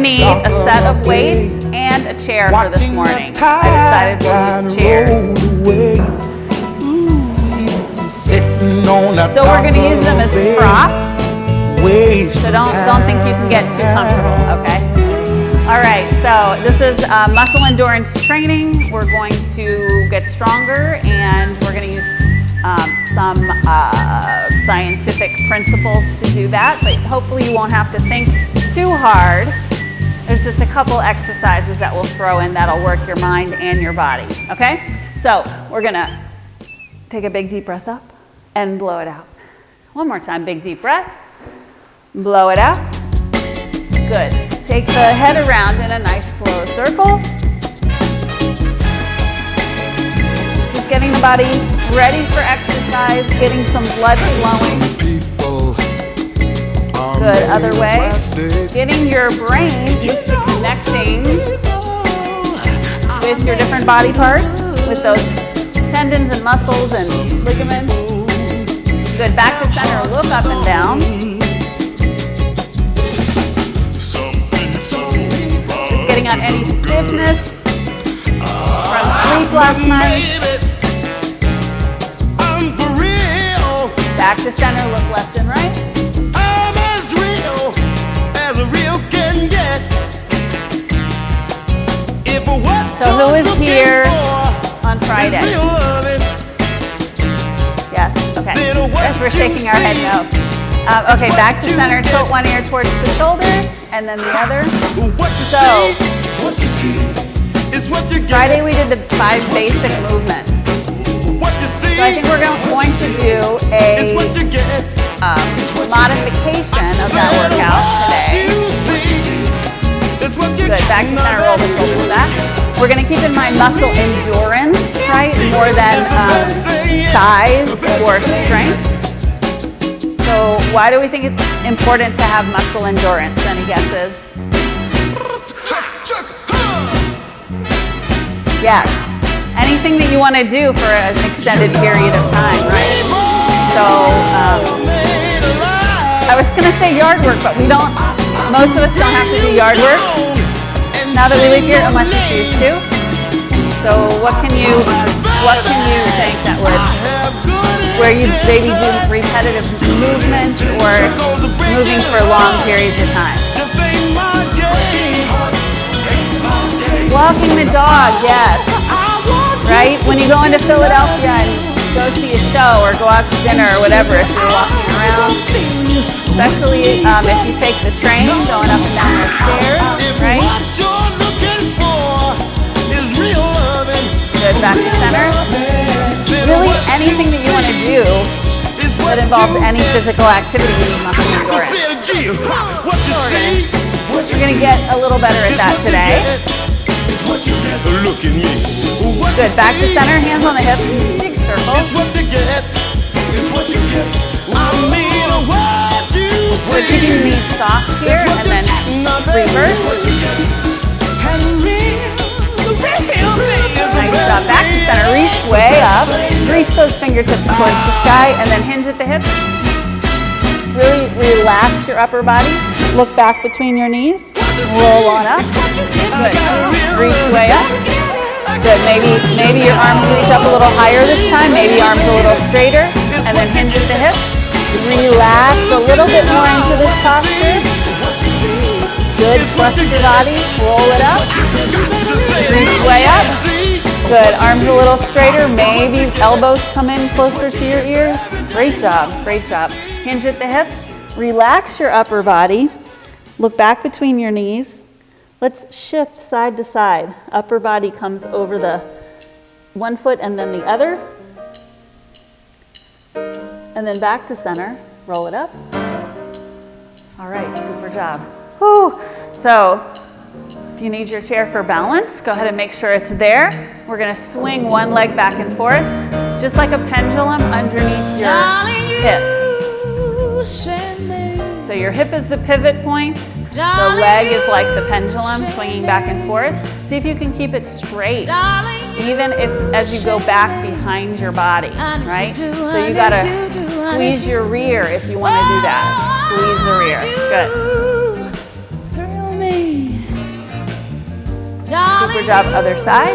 need a set of weights and a chair for this morning. I decided we'll use chairs. So we're going to use them as props. So don't think you can get too comfortable, okay? All right, so this is muscle endurance training. We're going to get stronger, and we're going to use some scientific principles to do that, but hopefully you won't have to think too hard. There's just a couple exercises that we'll throw in that'll work your mind and your body, okay? So we're gonna take a big deep breath up and blow it out. One more time, big deep breath, blow it out. Good. Take the head around in a nice slow circle. Just getting the body ready for exercise, getting some blood flowing. Good, other way. Getting your brain used to connecting with your different body parts, with those tendons and muscles and ligaments. Good, back to center, look up and down. Just getting out any stiffness from sleep last night. Back to center, look left and right. I'm as real can get. So who is here on Friday? Yes, okay. Yes, we're shaking our head no. Okay, back to center, tilt one ear towards the shoulder, and then the other. So, Friday we did the 5 basic movements. So I think we're going to do a modification of that workout today. Good, back to center, roll the shoulders back. We're going to keep in mind muscle endurance, right, more than size or strength. So why do we think it's important to have muscle endurance? Any guesses? Yes. Anything that you want to do for an extended period of time, right? So, I was going to say yard work, but most of us don't have to do yard work now that we live here unless you choose to. So what can you think that would, where you maybe do repetitive movement or moving for long periods of time? Walking the dog, yes. Right? When you go into Philadelphia and go see a show or go out to dinner or whatever, if you're walking around, especially if you take the train going up and down the stairs, right? Good, back to center. Really anything that you want to do that involves any physical activity, you need muscle endurance. We're going to get a little better at that today. Good, back to center, hands on the hips, big circle. We're keeping the knees soft here, and then reverse. Nice job, back to center, reach way up, reach those fingertips towards the sky, and then hinge at the hips. Really relax your upper body, look back between your knees, roll on up. Good, reach way up. Good, maybe your arms reach up a little higher this time, maybe arms a little straighter, and then hinge at the hips. Relax a little bit more into this posture. Good, thrust your body, roll it up, reach way up. Good, arms a little straighter, maybe elbows come in closer to your ears. Great job, great job. Hinge at the hips, relax your upper body, look back between your knees. Let's shift side to side. Upper body comes over the one foot and then the other. And then back to center, roll it up. All right, super job. Whew. So if you need your chair for balance, go ahead and make sure it's there. We're gonna swing one leg back and forth, just like a pendulum underneath your hip. So your hip is the pivot point. The leg is like the pendulum swinging back and forth. See if you can keep it straight, even if as you go back behind your body, right? So you gotta squeeze your rear if you wanna do that. Squeeze the rear, good. Super job, other side.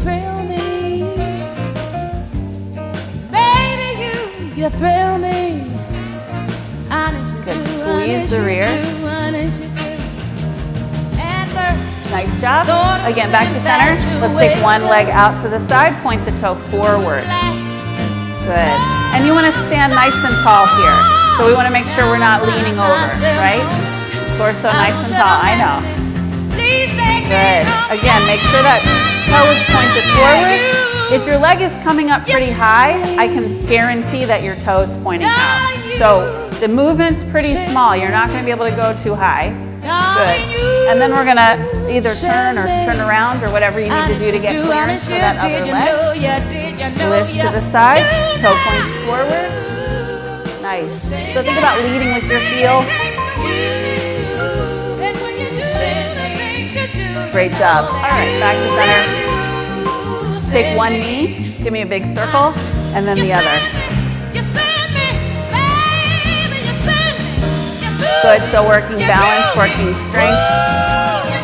Thrill me. Baby, you thrill me. Honest you Good, do, squeeze honest the you rear. do, honest you do. And first, Nice job. Again, back to center. Let's take one leg out to the side, point the toe forward. Good. And you want to stand nice and tall here. So we want to make sure we're not leaning over, right? Torso nice and tall, I know. Good. Again, make sure that toe is pointed forward. If your leg is coming up pretty high, I can guarantee that your toe is pointing out. So the movement's pretty small. You're not going to be able to go too high. Good. And then we're going to either turn or turn around or whatever you need to do to get clearance for that other leg. Lift to the side, toe points forward. Nice. So think about leading with your heel. Great job. All right, back to center. Take one knee, give me a big circle, and then the other. Good, so working balance, working strength,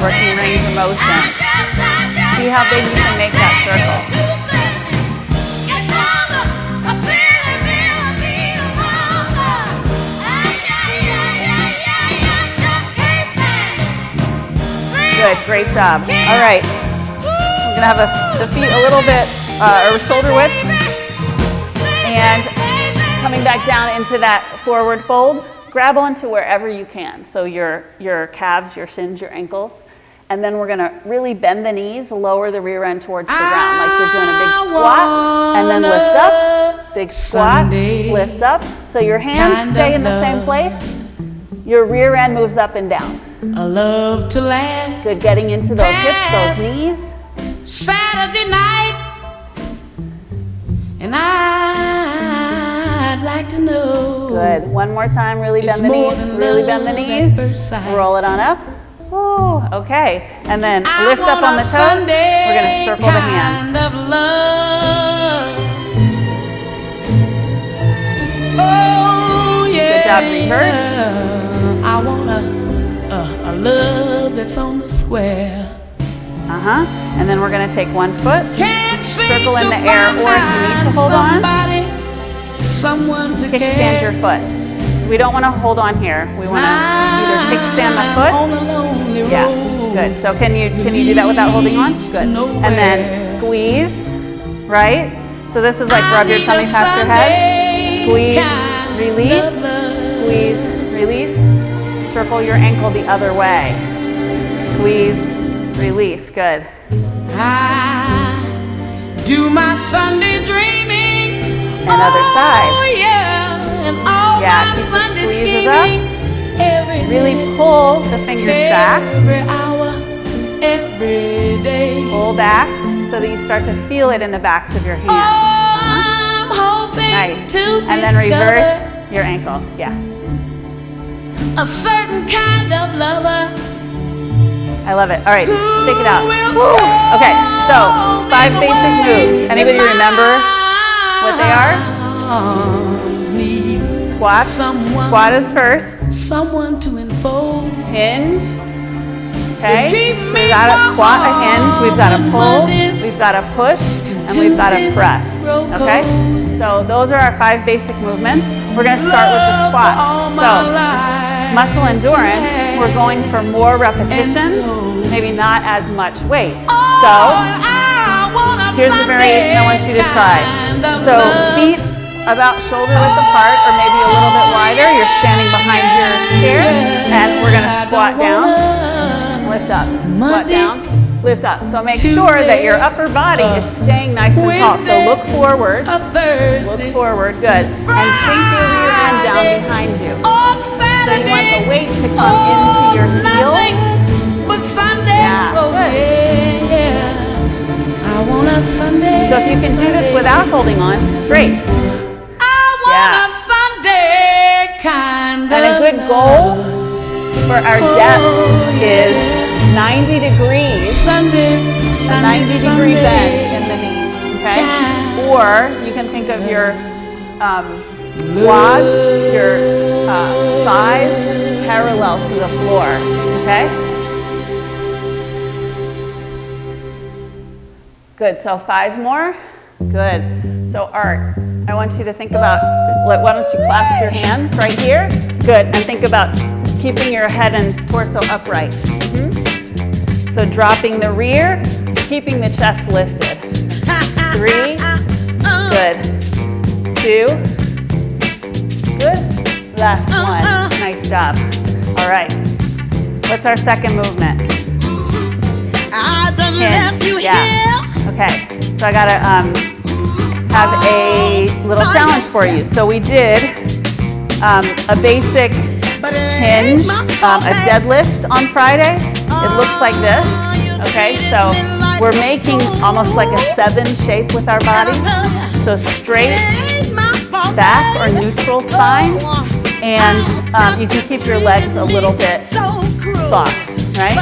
working range of motion. See how big you can make that circle. Good, great job. All right, we're gonna have the feet a little bit, or shoulder width, and coming back down into that forward fold. Grab onto wherever you can. So your calves, your shins, your ankles. And then we're gonna really bend the knees, lower the rear end towards the ground, like you're doing a big squat, and then lift up, big squat, lift up. So your hands stay in the same place. Your rear end moves up and down. A love to last. Good, getting into those hips, those knees. Saturday night, and I'd like to know. Good. One more time. Really bend the knees. Really bend the knees. Roll it on up. Ooh, okay. And then lift up on the toes. We're going to circle the hands. Oh, yeah. Good job. Reverse. I want a love that's on the square. And then we're going to take one foot, circle in the air, or if you need to hold on, kickstand your foot. So we don't want to hold on here. We want to either kickstand the foot. Yeah, good. So can you do that without holding on? Good. And then squeeze, right? So this is like rub your tummy past your head. Squeeze, release, squeeze, release. Circle your ankle the other way. Squeeze, release. Good. I do my Sunday dreaming. And other side. Oh, yeah. And all Yeah, my keep the Sunday squeezes up. scheming. Every Really day, pull the fingers back. every hour, every day. Pull back so that you start to feel it in the backs of your hands. I'm hoping Nice. to And then discover reverse your ankle. Yeah. a certain kind of lover. I love it. All right, shake it out. will Woo. Okay, so 5 make a basic way moves. Anybody in remember what they are? arms need Squat. someone, Squat is first. someone to enfold. Hinge. Okay, Keep so me we've got a squat, a hinge, we've got a pull, Mondays we've got a push, and we've got a press. Okay, so those are our 5 basic movements. We're going to start with the squat. So muscle endurance, we're going for more repetitions, maybe not as much weight. So here's the variation I want you to try. So feet about shoulder width apart or maybe a little bit wider. You're standing behind your chair and we're going to squat down, lift up, squat down, lift up. So make sure that your upper body is staying nice and tall. So look forward, good. And sink your rear end down behind you. So you want the weight to come into your heel. Yeah, good. So if you can do this without holding on, great. Yeah. And a good goal for our depth is 90 degrees, a 90-degree bend in the knees, okay? Or you can think of your quads, your thighs parallel to the floor, okay? Good, so 5 more. Good. So Art, I want you to think about, why don't you clasp your hands right here? Good, and think about keeping your head and torso upright. So dropping the rear, keeping the chest lifted. 3, good. 2, good. Last one, nice job. All right, what's our second movement? Hinge, yeah. Okay, so I gotta have a little challenge for you. So we did a basic hinge, a deadlift on Friday. It looks like this, okay? So we're making almost like a 7 shape with our body. So straight back or neutral spine, and you can keep your legs a little bit soft, right?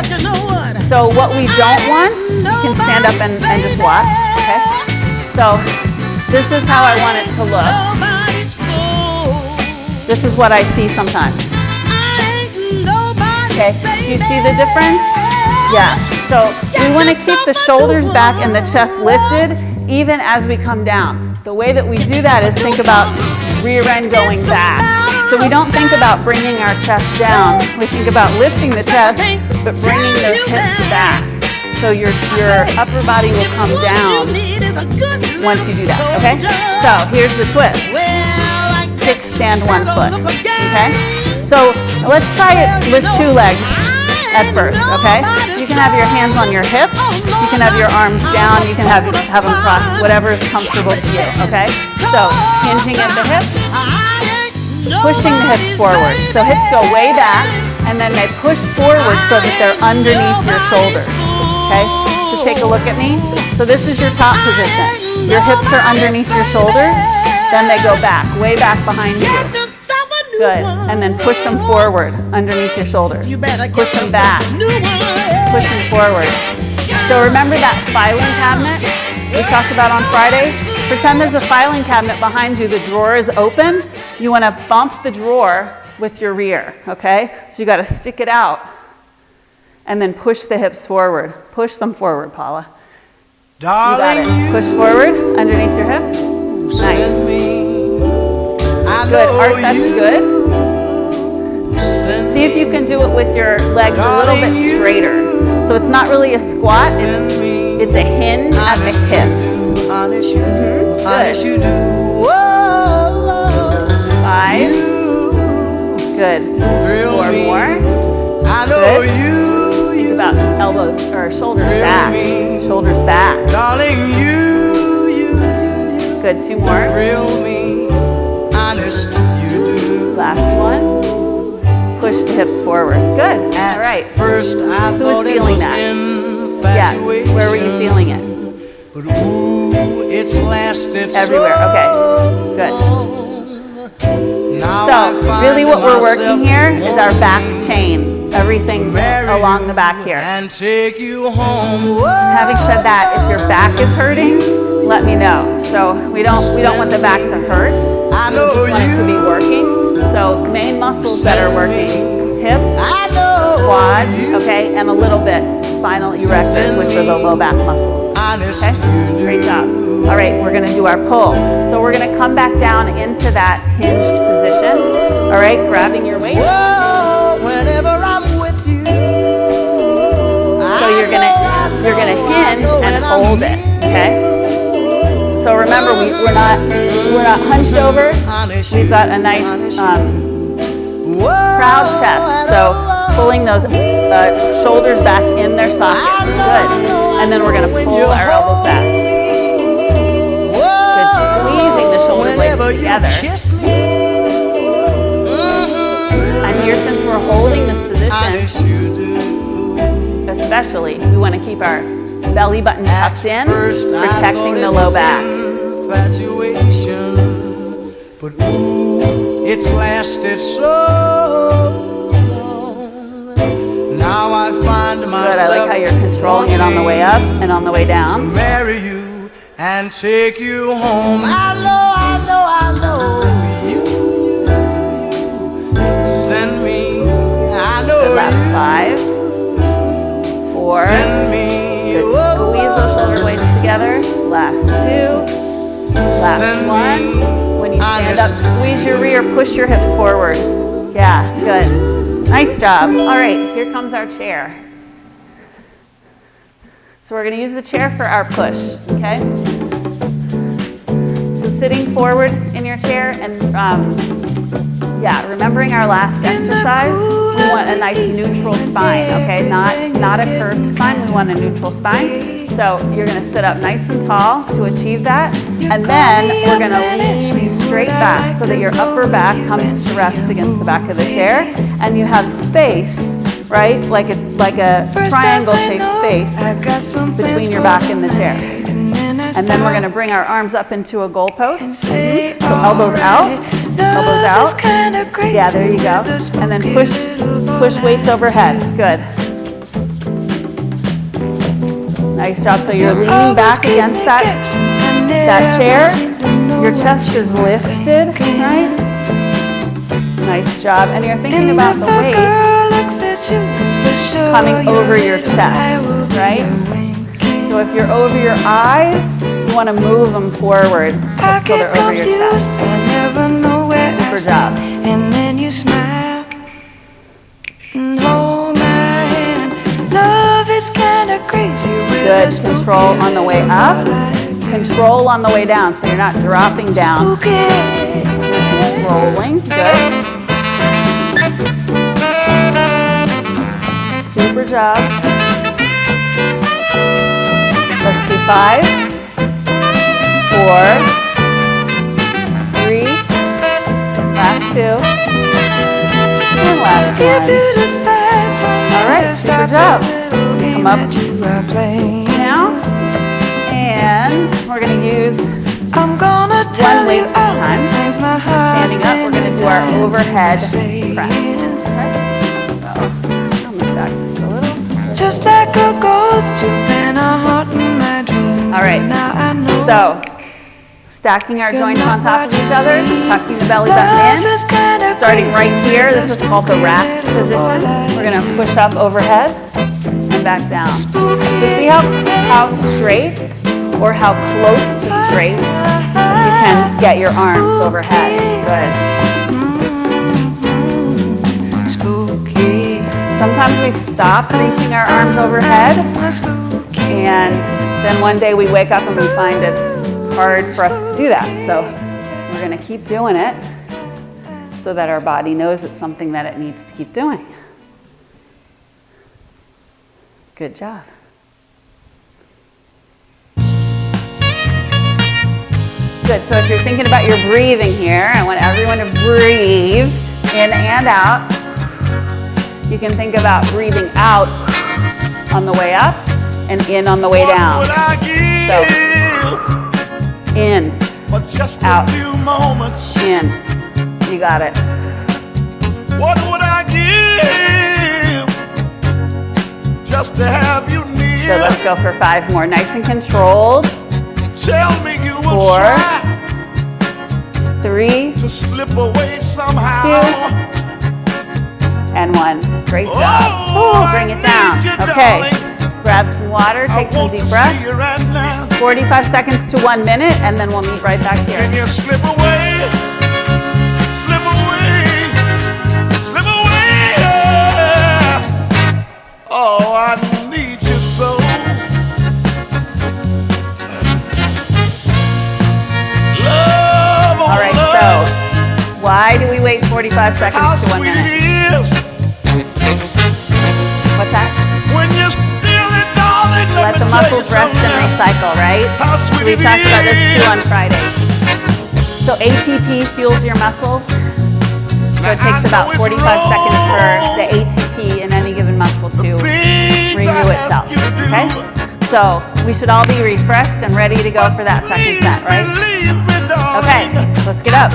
So what we don't want, you can stand up and just watch, okay? So this is how I want it to look. This is what I see sometimes. Okay, do you see the difference? Yeah, so we want to keep the shoulders back and the chest lifted even as we come down. The way that we do that is think about rear end going back. So we don't think about bringing our chest down. We think about lifting the chest, but bringing the hips back. So your upper body will come down once you do that, okay? So here's the twist. Kickstand 1 foot, okay? So let's try it with 2 legs at first, okay? You can have your hands on your hips, you can have your arms down, you can have them crossed, whatever is comfortable to you, okay? So hinging at the hips, pushing the hips forward. So hips go way back, and then they push forward so that they're underneath your shoulders, okay? So take a look at me. So this is your top position. Your hips are underneath your shoulders, then they go back, way back behind you. Good, and then push them forward underneath your shoulders. Push them back, push them forward. So remember that filing cabinet we talked about on Fridays? Pretend there's a filing cabinet behind you, the drawer is open. You want to bump the drawer with your rear, okay? So you got to stick it out and then push the hips forward. Push them forward, Paula. You got it. Push forward underneath your hips. Nice. Good, Art, that's good. See if you can do it with your legs a little bit straighter. So it's not really a squat, it's a hinge at the hips. Good. 5. Good. 4 more. Good. Think about elbows or shoulders back. Shoulders back. Good. 2 more. Last one. Push the hips forward. Good. All right. Who's feeling that? Yes. Where were you feeling it? Everywhere. Okay. Good. So really what we're working here is our back chain. Everything along the back here. Having said that, if your back is hurting, let me know. So we don't want the back to hurt. We just want it to be working. So main muscles that are working: hips, quads, okay, and a little bit spinal erectors, which are the low back muscles. Okay, great job. All right, we're gonna do our pull. So we're gonna come back down into that hinged position. All right, grabbing your waist. So you're gonna hinge and hold it. Okay. So remember, we're not hunched over. We've got a nice proud chest. So pulling those shoulders back in their sockets. Good. And then we're going to pull our elbows back. Good. Squeezing the shoulder blades together. And here, since we're holding this position, especially, we want to keep our belly button tucked in, protecting the low back. But ooh, it's lasted so long. Now I find myself. Good, I like how you're controlling it on the way up and on the way down. To marry you and take you home. I know you send me. I know Good, last 5, 4. Send me. Good, squeeze those shoulder blades together. last 2, last 1. When you stand up, squeeze your rear, push your hips forward. Yeah, good. Nice job. All right, here comes our chair. So we're going to use the chair for our push, okay? So sitting forward in your chair and yeah, remembering our last exercise, we want a nice neutral spine, okay? Not a curved spine, we want a neutral spine. So you're gonna sit up nice and tall to achieve that. And then we're gonna lean straight back so that your upper back comes to rest against the back of the chair. And you have space, right? Like a triangle-shaped space between your back and the chair. And then we're gonna bring our arms up into a goalpost. So elbows out. Elbows out. Yeah, there you go. And then push weights overhead. Good. Nice job. So you're leaning back against that chair. Your chest is lifted, right? Nice job. And you're thinking about the weight coming over your chest, right? So if you're over your eyes, you want to move them forward so they're over your chest. Super job. And then you smile and hold my hand. Love is kind of crazy. Good. Control on the way up. Control on the way down, so you're not dropping down. Rolling. Good. Super job. Let's do 5, 4, 3, last 2, and last 1. All right, super job. Come up now, and we're going to use one weight at a time. Standing up, we're going to do our overhead press. Okay? So, I'll move back just a little. Just like a ghost, you've been a heart in my dreams. All right, so stacking our joints on top of each other, tucking the belly button in. Starting right here, this is called the rack position. We're going to push up overhead and back down. So see how straight or how close to straight you can get your arms overhead. Good. Sometimes we stop reaching our arms overhead, and then one day we wake up and we find it's hard for us to do that. So we're going to keep doing it so that our body knows it's something that it needs to keep doing. Good job. Good, so if you're thinking about your breathing here, I want everyone to breathe in and out. You can think about breathing out on the way up and in on the way down. So, in, out, in. You got it. What would I give just to have you near? So let's go for 5 more. Nice and controlled. Tell me you will 4, try 3, to slip away somehow. 2, and 1. Great job. Ooh, bring it down. Okay. Grab some water, take some deep breaths. Right 45 seconds to 1 minute, and then we'll meet right back here. Can you slip away? Slip away. Slip away. Oh, I need you so. Love, oh, all right, so why do we wait 45 seconds to 1 minute? What's that? When you're still in, darling, Let the muscles rest and recycle, right? We talked about this too on Friday. So ATP fuels your muscles. So it takes about 45 seconds for the ATP in any given muscle to renew itself, okay? So we should all be refreshed and ready to go for that second set, right? Okay, let's get up.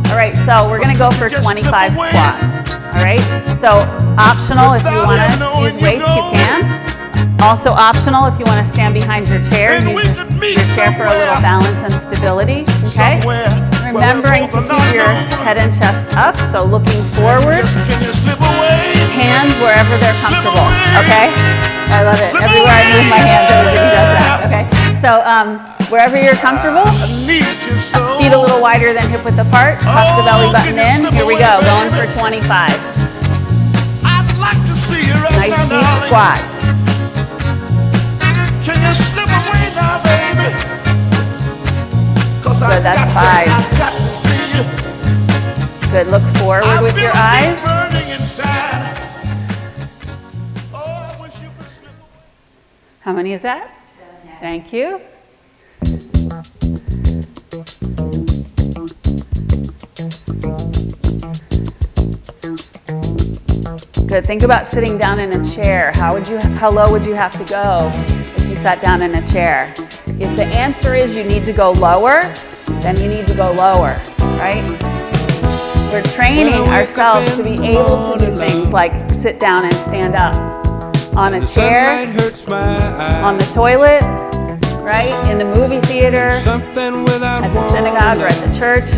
All right, so we're gonna go for 25 squats, all right? So optional if you wanna use weights, you can. Also optional if you wanna stand behind your chair, use your chair for a little balance and stability, okay? Remembering to keep your head and chest up, so looking forward, hands wherever they're comfortable, okay? I love it. Everywhere I move my hands, everybody does that. Okay. So wherever you're comfortable, feet a little wider than hip width apart. Tuck the belly button in. Here we go. Going for 25. Nice deep squats. Can you slip away now, baby? Good, that's 5. Good, look forward with your eyes. How many is that? Thank you. Good, think about sitting down in a chair. How low would you have to go if you sat down in a chair? If the answer is you need to go lower, then you need to go lower, right? We're training ourselves to be able to do things like sit down and stand up. On a chair, on the toilet, right? In the movie theater, at the synagogue or at the church,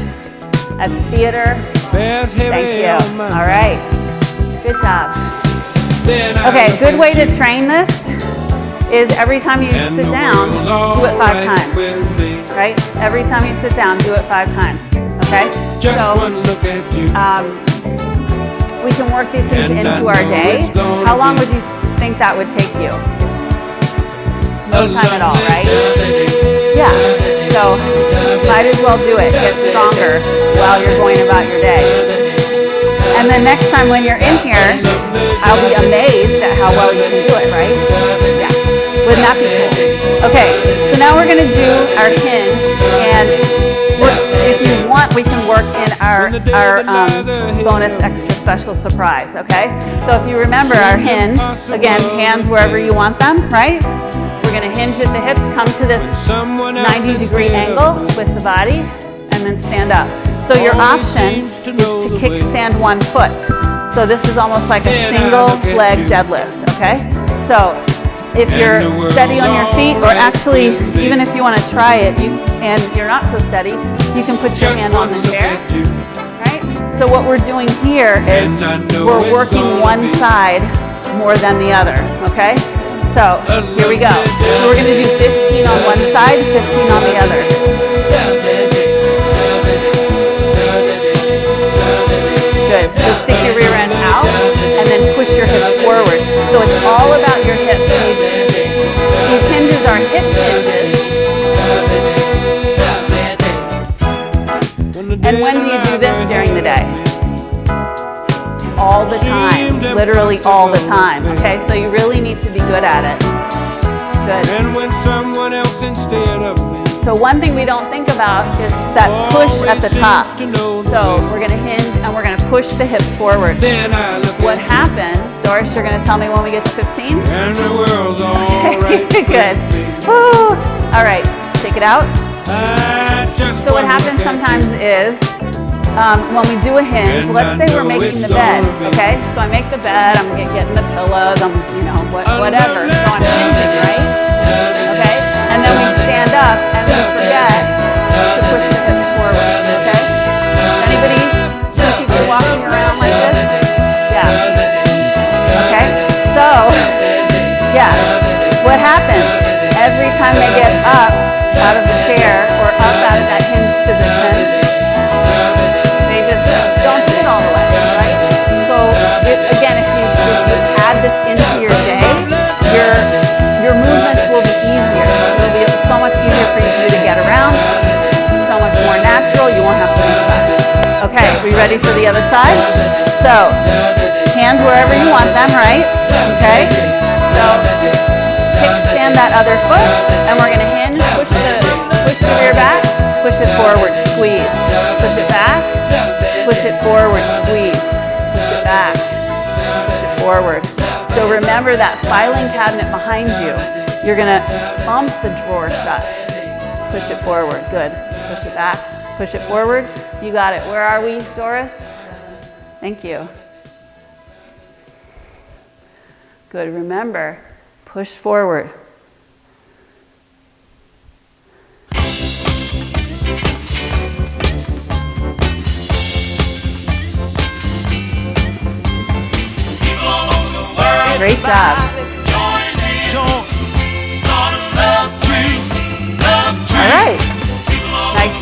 at the theater. Thank you. All right. Good job. Okay, good way to train this is every time you sit down, do it 5 times, right? Every time you sit down, do it 5 times, okay? So, we can work these things into our day. How long would you think that would take you? No time at all, right? Yeah, so might as well do it. Get stronger while you're going about your day. And then next time when you're in here, I'll be amazed at how well you can do it, right? Yeah. Wouldn't that be cool? Okay, so now we're going to do our hinge, and if you want, we can work in our bonus extra special surprise, okay? So if you remember our hinge, again, hands wherever you want them, right? We're going to hinge at the hips, come to this 90-degree angle with the body, and then stand up. So your option is to kickstand one foot. So this is almost like a single leg deadlift, okay? So if you're steady on your feet, or actually, even if you want to try it and you're not so steady, you can put your hand on the chair, right? So what we're doing here is we're working one side more than the other, okay? So here we go. So we're going to do 15 on one side, 15 on the other. Good. So stick your rear end out and then push your hips forward. So it's all about your hips. These hinges are hip hinges. And when do you do this during the day? All the time. Literally all the time. Okay, so you really need to be good at it. Good. And when someone else instead of me. So one thing we don't think about is that push at the top. So we're going to hinge and we're going to push the hips forward. What happens, Doris, you're going to tell me when we get to 15? And the world's all right. Good. Woo. All right, take it out. So what happens sometimes is when we do a hinge, let's say we're making the bed, okay? So I make the bed, I'm getting the pillows, I'm, whatever. So I'm hinging, right? Okay? And then we stand up and we forget to push the hips forward, okay? Anybody see people walking around like this? Yeah. Okay? So, yeah. What happens? Every time they get up out of the chair or up out of that hinge position, they just don't do it all the way, right? So, again, if you add this into your day, your movements will be easier. It'll be so much easier for you to get around, so much more natural, you won't have to think about it. Okay, we ready for the other side? So, hands wherever you want them, right? Okay? So, kickstand that other foot, and we're going to hinge, push the rear back, push it forward, squeeze. Push it back, push it forward, squeeze. Push it back, push it forward. So remember that filing cabinet behind you. You're going to bump the drawer shut. Push it forward. Good. Push it back. Push it forward. You got it. Where are we, Doris? Thank you. Good. Remember, push forward. Great job.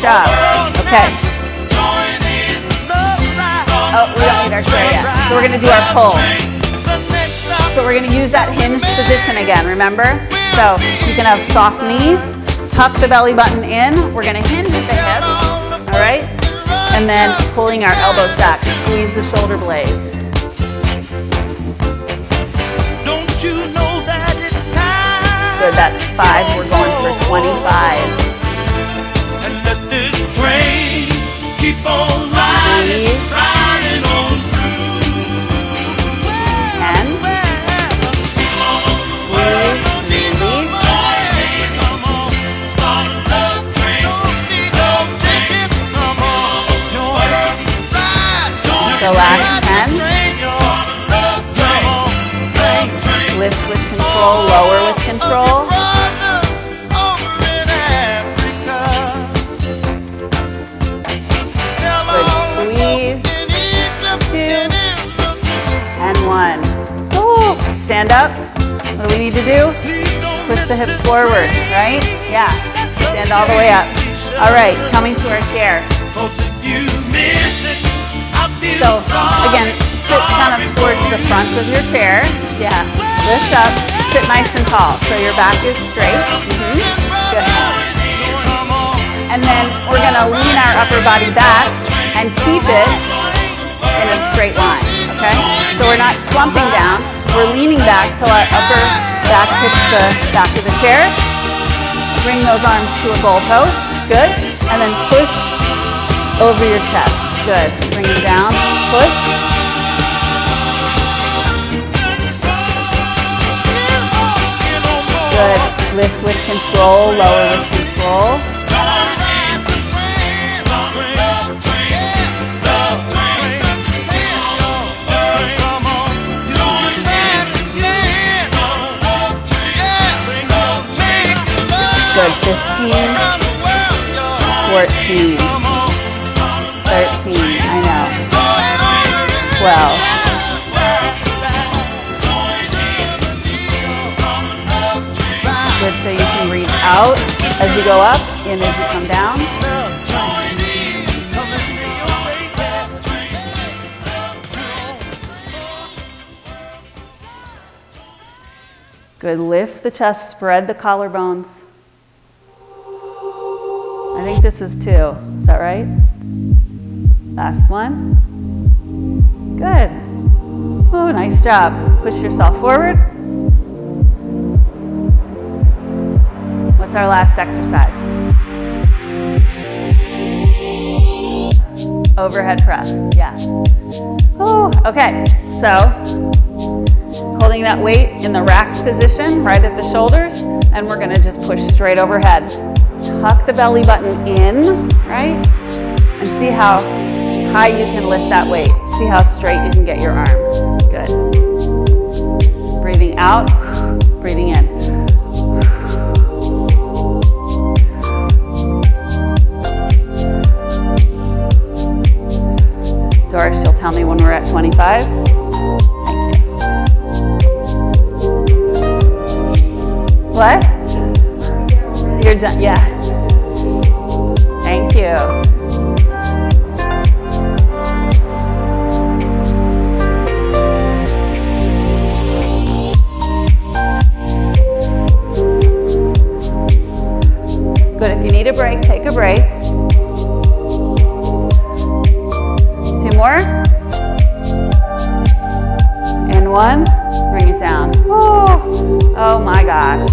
job. Okay. Oh, we don't need our chair yet. So we're going to do our pull. So we're going to use that hinge position again, remember? So you can have soft knees, tuck the belly button in. We're going to hinge at the hips, all right? And then pulling our elbows back, squeeze the shoulder blades. Don't you know that it's time? Good, that's 5. We're going for 25. And let this train keep on riding, riding on through. 10. The last 10. Lift with control, lower with control. Good, squeeze. 2 and 1. Ooh. Stand up. What do we need to do? Push the hips forward, right? Yeah. Stand all the way up. All right, coming to our chair. So again, sit kind of towards the front of your chair. Yeah. Lift up. Sit nice and tall so your back is straight. Good. And then we're going to lean our upper body back and keep it in a straight line. Okay? So we're not slumping down. We're leaning back till our upper back hits the back of the chair. Bring those arms to a goal post. Good. And then push over your chest. Good. Bring it down. Push. Good. Lift with control. Lower with control. Good. 15. 14. 13. I know. 12. Good, so you can breathe out as you go up, in as you come down. Good, lift the chest, spread the collarbones. I think this is 2, is that right? Last one. Good. Oh, nice job. Push yourself forward. What's our last exercise? Overhead press, yeah. Oh, okay, so holding that weight in the rack position right at the shoulders, and we're gonna just push straight overhead. Tuck the belly button in, right? And see how high you can lift that weight. See how straight you can get your arms. Good. Breathing out, breathing in. Doris, you'll tell me when we're at 25. Thank you. What? You're done, yeah. Thank you. Good, if you need a break, take a break. 2 more. And 1, bring it down. Oh my gosh,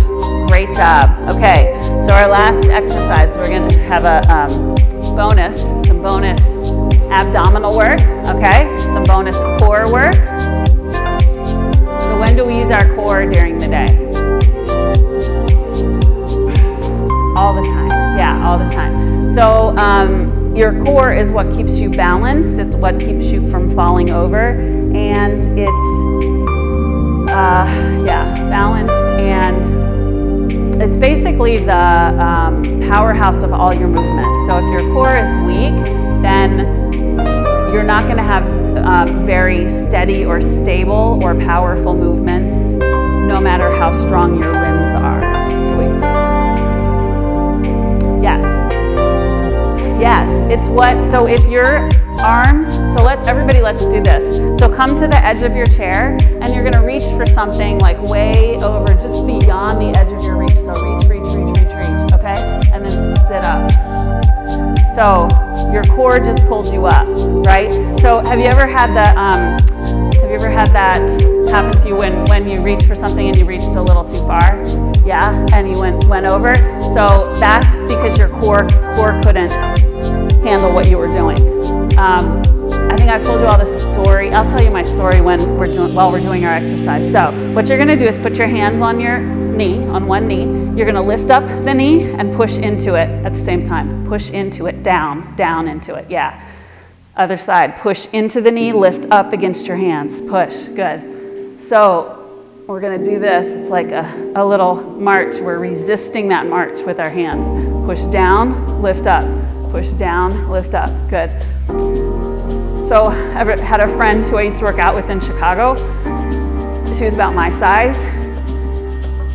great job. Okay, so our last exercise, we're gonna have a some bonus abdominal work, okay? Some bonus core work. So when do we use our core during the day? All the time, yeah, all the time. So your core is what keeps you balanced. It's what keeps you from falling over, and it's balanced, and it's basically the powerhouse of all your movements. So if your core is weak, then you're not going to have very steady or stable or powerful movements, no matter how strong your limbs are. So yes. Yes, it's what, so if your arms, so let's do this. So come to the edge of your chair and you're gonna reach for something like way over, just beyond the edge of your reach. So reach, okay? And then sit up. So your core just pulls you up, right? So have you ever had that happen to you when you reach for something and you reached a little too far? Yeah, and you went over. So that's because your core couldn't handle what you were doing. I think I've told you all the story. I'll tell you my story while we're doing our exercise. So what you're gonna do is put your hands on your knee, on one knee. You're gonna lift up the knee and push into it at the same time. Push into it, down into it, yeah. Other side, push into the knee, lift up against your hands, push, good. So we're gonna do this, it's like a little march. We're resisting that march with our hands. Push down, lift up, push down, lift up, good. So I had a friend who I used to work out with in Chicago. She was about my size,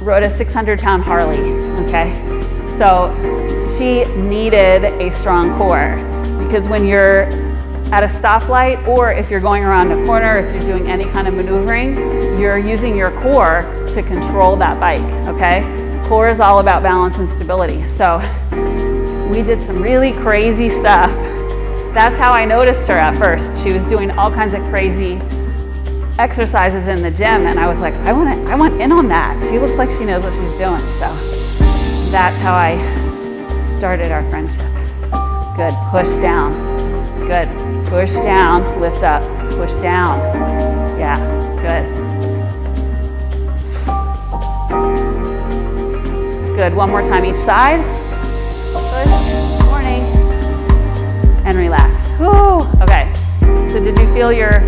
rode a 600-pound Harley, okay? So she needed a strong core because when you're at a stoplight or if you're going around a corner, if you're doing any kind of maneuvering, you're using your core to control that bike, okay? Core is all about balance and stability. So we did some really crazy stuff. That's how I noticed her at first. She was doing all kinds of crazy exercises in the gym and I was like, I want in on that. She looks like she knows what she's doing. So that's how I started our friendship. Good, push down. Good, push down, lift up, push down. Yeah, good. Good, one more time each side. Push, morning. And relax. Whew. Okay, so did you feel your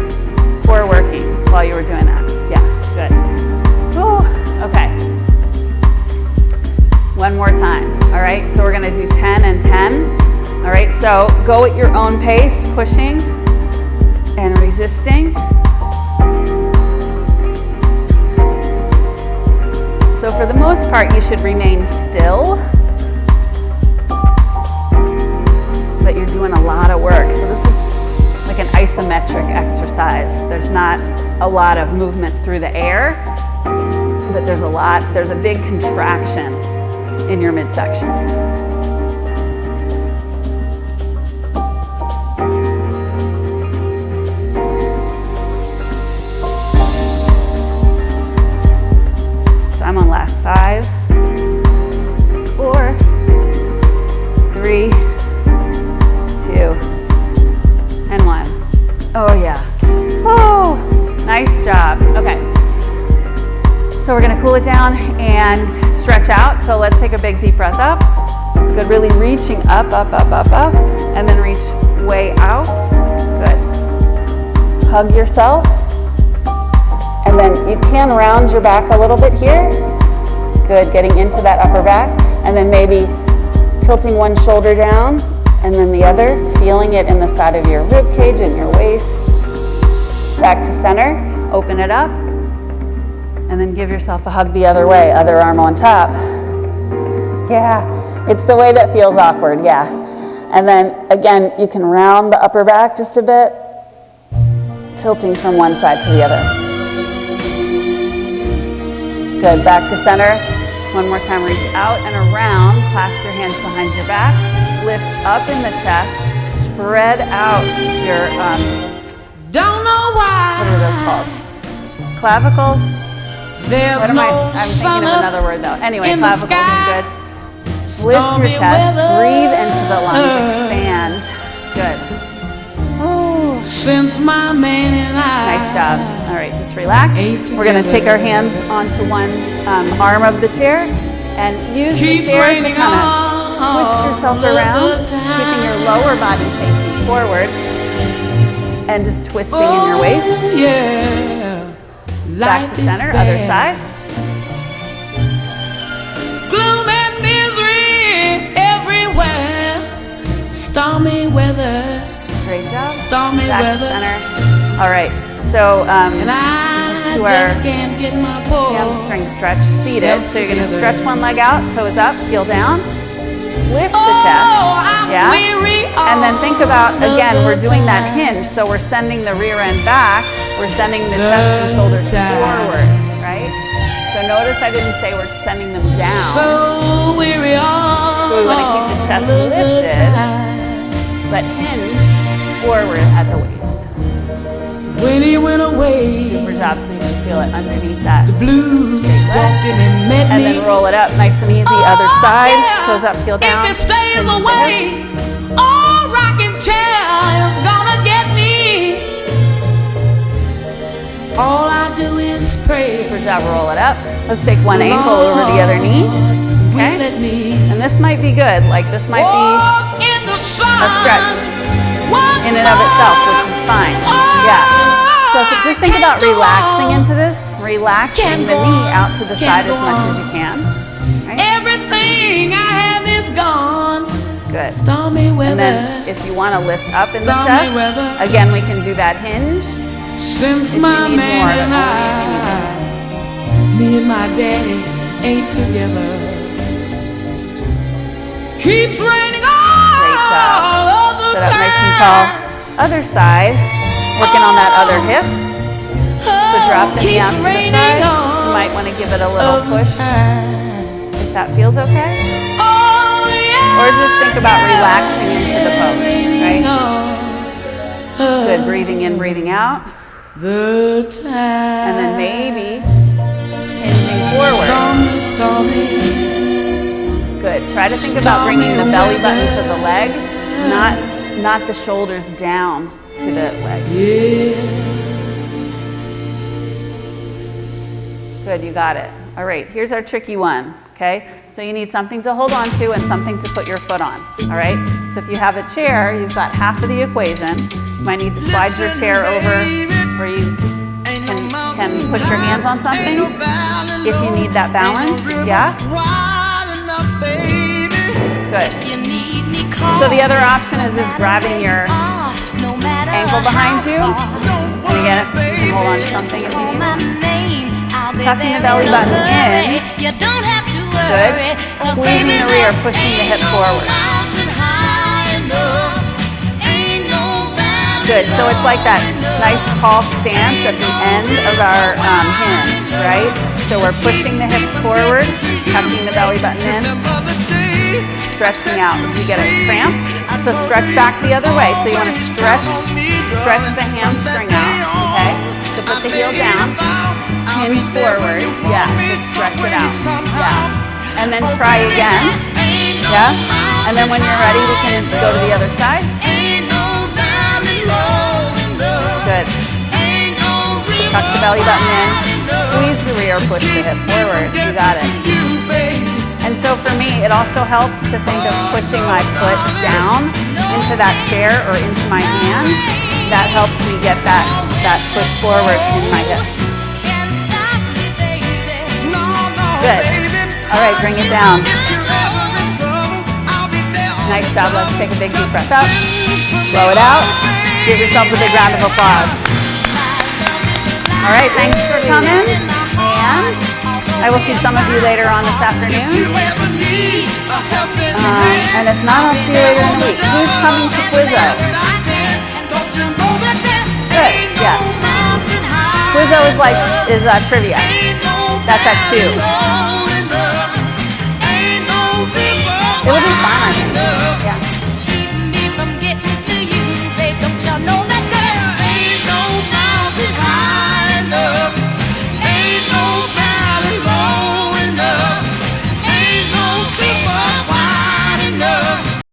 core working while you were doing that? Yeah, good. Whew. Okay. One more time. All right, so we're gonna do 10 and 10. All right, so go at your own pace, pushing and resisting. So for the most part, you should remain still. But you're doing a lot of work. So this is like an isometric exercise. There's not a lot of movement through the air, but there's a big contraction in your midsection. So I'm on last 5, 4, 3, 2, and 1. Oh yeah. Whoa! Nice job. Okay. So we're gonna cool it down and stretch out. So let's take a big deep breath up. Good, really reaching up, and then reach way out. Good. Hug yourself. And then you can round your back a little bit here. Good, getting into that upper back. And then maybe tilting one shoulder down and then the other, feeling it in the side of your rib cage and your waist. Back to center, open it up. And then give yourself a hug the other way, other arm on top. Yeah, it's the way that feels awkward, yeah. And then again, you can round the upper back just a bit, tilting from one side to the other. Good, back to center. One more time, reach out and around, clasp your hands behind your back, lift up in the chest, spread out your, don't know why. what are those called? Clavicles? There's I'm no thinking sun of up another word though. Anyway, in the clavicles sky. is good. Lift your chest, breathe into the lungs, expand. Good. Ooh. Since my man and I. Nice job. All right, just relax. We're going to take our hands onto one arm of the chair and use the chair to kind of twist yourself around, keeping your lower body facing forward and just twisting in your waist. Yeah. Back to center, other side. Gloom and misery everywhere. Stormy weather. Great job. Stormy Back weather. to center. All right, so And I to just our can't get my poor hamstring stretch seated. So you're going to stretch one leg out, toes up, heel down. lift the chest, yeah? And then think about, again, we're doing that hinge, so we're sending the rear end back, we're sending the chest and shoulders forward, right? So notice I didn't say we're sending them down. So we want to keep the chest lifted, but hinge forward at the waist. When he went away, super job, so you can feel it underneath that the blues walked in and met and me. then roll it up nice and easy. Other side, toes up, heel down. If it stays away, all rocking chair is gonna get me. All I do is pray. Super job, roll it up. Let's take one ankle over the other knee. Okay, and this might be good. Like this might be a stretch in and of itself, which is fine. Yeah. So just think about relaxing into this, relaxing the knee out to the side as much as you can. Right? Everything I have is gone. Good. Stormy weather. And then if you want to lift up in the chest, again we can do that hinge. Since if my you need man more, and I, me and my daddy ain't together. Keeps raining Great job. all the Sit time. up nice and tall. Other side. Working on that other hip. So drop the knee out to the side. You might want to give it a little push if that feels okay. Or just think about relaxing into the pose, right? Good, breathing in, breathing out. And then maybe hinging forward. Good, try to think about bringing the belly button to the leg, not the shoulders down to the leg. Good, you got it. All right, here's our tricky one, okay? So you need something to hold on to and something to put your foot on, all right? So if you have a chair, you've got half of the equation. You might need to slide your chair over where you can put your hands on something if you need that balance, yeah? Good. So the other option is just grabbing your ankle behind you. And again, if you can hold on to something if you need. Tucking the belly button in. Good. Squeezing the rear, pushing the hip forward. Good. So it's like that nice tall stance at the end of our hinge, right? So we're pushing the hips forward, tucking the belly button in, stretching out. If you get a cramp, so stretch back the other way. So you want to stretch the hamstring out, okay? So put the heel down, hinge forward, yeah, just stretch it out, yeah. And then try again, yeah? And then when you're ready, we can go to the other side. Good. Tuck the belly button in, squeeze the rear, push the hip forward, you got it. And so for me, it also helps to think of pushing my foot down into that chair or into my hand. That helps me get that foot forward in my hips. Good. All right, bring it down. Nice job. Let's take a big deep breath up. Blow it out. Give yourself a big round of applause. All right, thanks for coming. And I will see some of you later on this afternoon. And if not, I'll see you later in the week. Who's coming to Quizzo? Good, yeah. Quizzo is trivia. That's at 2.